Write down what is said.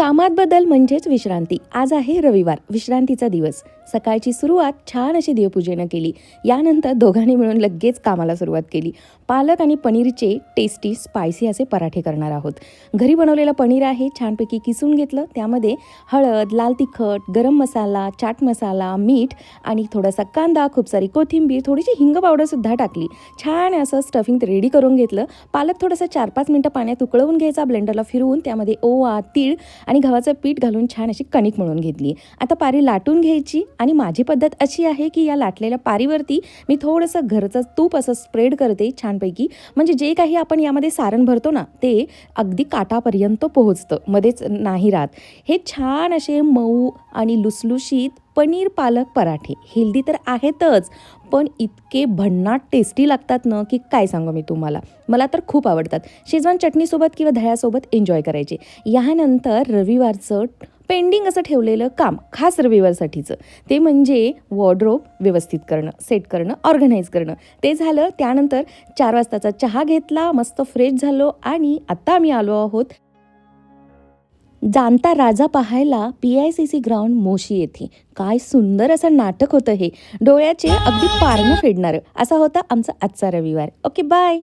कामात बदल म्हणजेच विश्रांती. आज आहे रविवार, विश्रांतीचा दिवस. सकाळची सुरुवात छान अशी देवपूजेनं केली. यानंतर दोघांनी मिळून लगेच कामाला सुरुवात केली. पालक आणि पनीरचे टेस्टी स्पायसी असे पराठे करणार आहोत. घरी बनवलेलं पनीर आहे, छानपैकी किसून घेतलं. त्यामध्ये हळद, लाल तिखट, गरम मसाला, चाट मसाला, मीठ आणि थोडासा कांदा, खूप सारी कोथिंबीर, थोडीशी हिंग पावडरसुद्धा टाकली. छान असं स्टफिंग रेडी करून घेतलं. पालक थोडंसं 4-5 मिनटं पाण्यात उकळवून घ्यायचा, ब्लेंडरला फिरवून त्यामध्ये ओवा, तीळ आणि गव्हाचं पीठ घालून छान अशी कणिक मळून घेतली. आता पारी लाटून घ्यायची आणि माझी पद्धत अशी आहे की या लाटलेल्या पारीवरती मी थोडंसं घरचं तूप असं स्प्रेड करते छानपैकी, म्हणजे जे काही आपण यामध्ये सारण भरतो ना ते अगदी काठापर्यंत पोहोचतं, मध्येच नाही राहत. हे छान असे मऊ आणि लुसलुशीत पनीर पालक पराठे हेल्दी तर आहेतच, पण इतके भन्नाट टेस्टी लागतात ना की काय सांगू मी तुम्हाला. मला तर खूप आवडतात. शेजवान चटणीसोबत किंवा दह्यासोबत एन्जॉय करायचे. यानंतर रविवारचं पेंडिंग असं ठेवलेलं काम, खास रविवारसाठीचं, ते म्हणजे वॉर्डरोब व्यवस्थित करणं, सेट करणं, ऑर्गनाईज करणं. ते झालं. त्यानंतर 4 वाजताचा चहा घेतला, मस्त फ्रेश झालो आणि आता आम्ही आलो आहोत जाणता राजा पाहायला PICC ग्राउंड मोशी येथे. काय सुंदर असं नाटक होतं हे. डोळ्याचे अगदी पारणं फेडणारं. असा होता आमचा आजचा रविवार. Okay, bye.